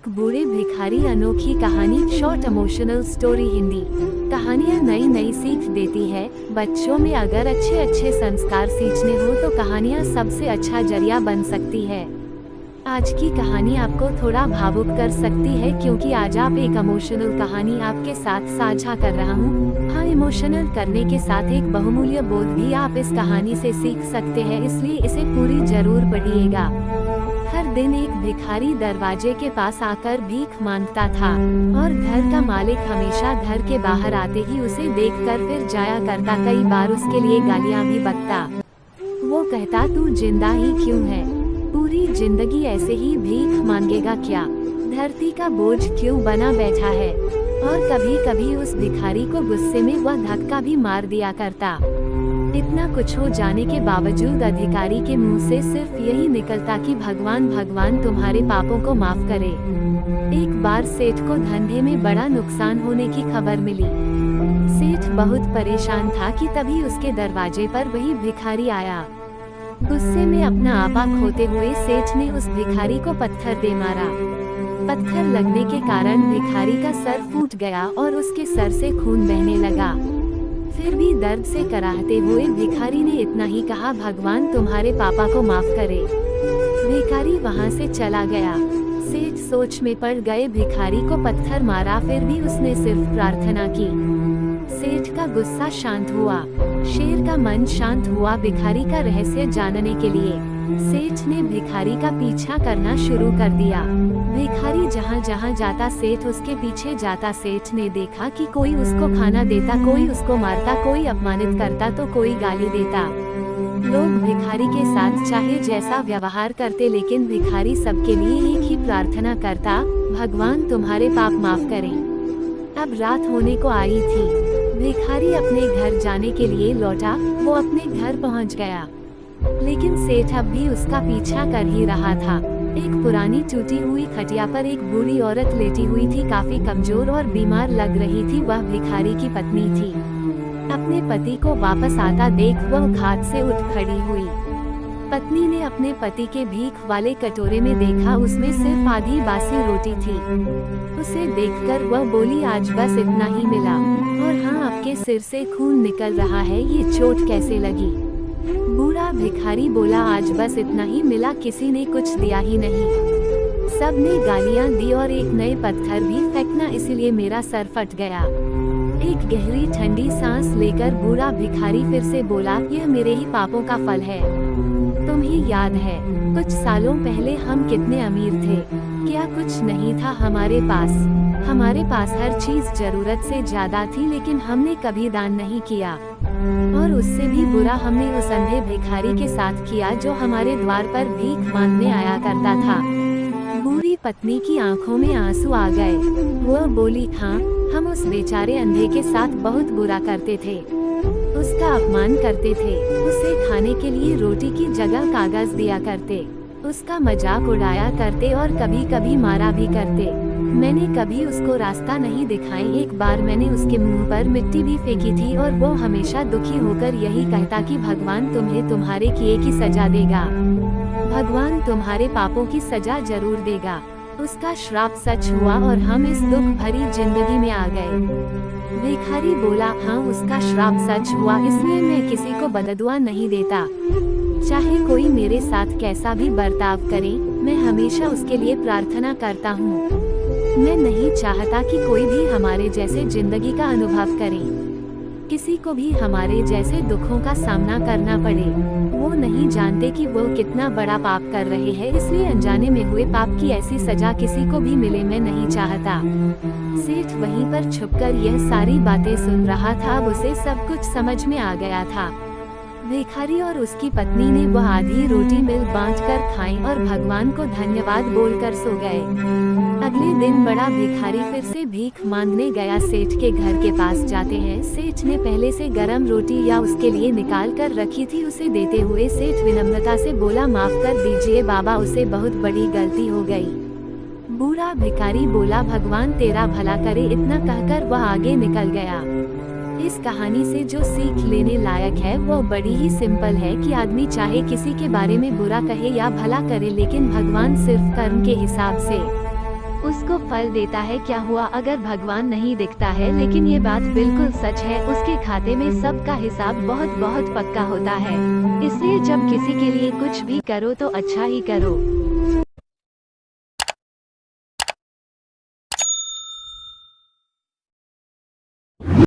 एक बूढ़े भिखारी अनोखी कहानी। Short emotional story Hindi. कहानियाँ नई नई सीख देती है। बच्चों में अगर अच्छे अच्छे संस्कार सींचने हो तो कहानियाँ सबसे अच्छा जरिया बन सकती है। आज की कहानी आपको थोड़ा भावुक कर सकती है क्योंकि आज आप एक इमोशनल कहानी आपके साथ साझा कर रहा हूँ। हाँ, इमोशनल करने के साथ एक बहुमूल्य बोध भी आप इस कहानी से सीख सकते हैं, इसलिए इसे पूरी जरूर पढ़िएगा। हर दिन एक भिखारी दरवाजे के पास आकर भीख मांगता था और घर का मालिक हमेशा घर के बाहर आते ही उसे देखकर फिर जाया करता। कई बार उसके लिए गालियाँ भी बकता। वो कहता, तू जिंदा ही क्यों है? पूरी जिंदगी ऐसे ही भीख मांगेगा क्या? धरती का बोझ क्यों बना बैठा है? और कभी कभी उस भिखारी को गुस्से में वह धक्का भी मार दिया करता। इतना कुछ हो जाने के बावजूद अधिकारी के मुंह से सिर्फ यही निकलता कि भगवान भगवान तुम्हारे पापों को माफ करे। एक बार सेठ को धंधे में बड़ा नुकसान होने की खबर मिली। सेठ बहुत परेशान था कि तभी उसके दरवाजे पर वही भिखारी आया। गुस्से में अपना आपा खोते हुए सेठ ने उस भिखारी को पत्थर दे मारा। पत्थर लगने के कारण भिखारी का सर फूट गया और उसके सर से खून बहने लगा। फिर भी दर्द से कराहते हुए भिखारी ने इतना ही कहा, भगवान तुम्हारे पापा को माफ करे। भिखारी वहां से चला गया। सेठ सोच में पड़ गए। भिखारी को पत्थर मारा, फिर भी उसने सिर्फ प्रार्थना की। सेठ का गुस्सा शांत हुआ। शेर का मन शांत हुआ। भिखारी का रहस्य जानने के लिए सेठ ने भिखारी का पीछा करना शुरू कर दिया। भिखारी जहाँ जहाँ जाता सेठ उसके पीछे जाता। सेठ ने देखा कि कोई उसको खाना देता, कोई उसको मारता, कोई अपमानित करता तो कोई गाली देता। लोग भिखारी के साथ चाहे जैसा व्यवहार करते, लेकिन भिखारी सबके लिए एक ही प्रार्थना करता, भगवान तुम्हारे पाप माफ करें। अब रात होने को आई थी। भिखारी अपने घर जाने के लिए लौटा। वो अपने घर पहुंच गया, लेकिन सेठ अब भी उसका पीछा कर ही रहा था। एक पुरानी टूटी हुई खटिया पर एक बूढ़ी औरत लेटी हुई थी, काफी कमजोर और बीमार लग रही थी। वह भिखारी की पत्नी थी। अपने पति को वापस आता देख वह खाट से उठ खड़ी हुई। पत्नी ने अपने पति के भीख वाले कटोरे में देखा, उसमें सिर्फ आधी बासी रोटी थी। उसे देखकर वह बोली, आज बस इतना ही मिला, और हाँ, आपके सिर से खून निकल रहा है, ये चोट कैसे लगी? बूढ़ा भिखारी बोला, आज बस इतना ही मिला, किसी ने कुछ दिया ही नहीं। सब ने गालियां दी और एक नए पत्थर भी फेंकना, इसलिए मेरा सर फट गया। एक गहरी ठंडी सांस लेकर बूढ़ा भिखारी फिर से बोला, यह मेरे ही पापों का फल है। तुम्हें याद है कुछ सालों पहले हम कितने अमीर थे? क्या कुछ नहीं था हमारे पास? हमारे पास हर चीज जरूरत से ज्यादा थी, लेकिन हमने कभी दान नहीं किया। और उससे भी बुरा हमने उस अंधे भिखारी के साथ किया जो हमारे द्वार पर भीख मांगने आया करता था। बूढ़ी पत्नी की आंखों में आंसू आ गए। वह बोली, हाँ, हम उस बेचारे अंधे के साथ बहुत बुरा करते थे, उसका अपमान करते थे, उसे खाने के लिए रोटी की जगह कागज दिया करते, उसका मजाक उड़ाया करते और कभी कभी मारा भी करते। मैंने कभी उसको रास्ता नहीं दिखाई। एक बार मैंने उसके मुंह पर मिट्टी भी फेंकी थी और वो हमेशा दुखी होकर यही कहता कि भगवान तुम्हें तुम्हारे किए की सजा देगा, भगवान तुम्हारे पापों की सजा जरूर देगा। उसका श्राप सच हुआ और हम इस दुख भरी जिंदगी में आ गए। भिखारी बोला, हाँ, उसका श्राप सच हुआ, इसलिए मैं किसी को बददुआ नहीं देता। चाहे कोई मेरे साथ कैसा भी बर्ताव करे, मैं हमेशा उसके लिए प्रार्थना करता हूँ। मैं नहीं चाहता कि कोई भी हमारे जैसे जिंदगी का अनुभव करे, किसी को भी हमारे जैसे दुखों का सामना करना पड़े। वो नहीं जानते कि वो कितना बड़ा पाप कर रहे हैं, इसलिए अनजाने में हुए पाप की ऐसी सजा किसी को भी मिले, मैं नहीं चाहता। सेठ वहीं पर छुपकर यह सारी बातें सुन रहा था। अब उसे सब कुछ समझ में आ गया था। भिखारी और उसकी पत्नी ने वह आधी रोटी मिल बांटकर खाई और भगवान को धन्यवाद बोलकर सो गए। अगले दिन बड़ा भिखारी फिर से भीख मांगने गया। सेठ के घर के पास जाते हैं। सेठ ने पहले से गरम रोटी या उसके लिए निकाल कर रखी थी, उसे देते हुए सेठ विनम्रता से बोला, माफ कर दीजिए बाबा, उसे बहुत बड़ी गलती हो गई। बूढ़ा भिखारी बोला, भगवान तेरा भला करे। इतना कहकर वह आगे निकल गया। इस कहानी से जो सीख लेने लायक है वो बड़ी ही सिंपल है कि आदमी चाहे किसी के बारे में बुरा कहे या भला करे, लेकिन भगवान सिर्फ कर्म के हिसाब से उस उसको फल देता है। क्या हुआ अगर भगवान नहीं दिखता है, लेकिन ये बात बिल्कुल सच है, उसके खाते में सबका हिसाब बहुत बहुत पक्का होता है। इसलिए जब किसी के लिए कुछ भी करो तो अच्छा ही करो।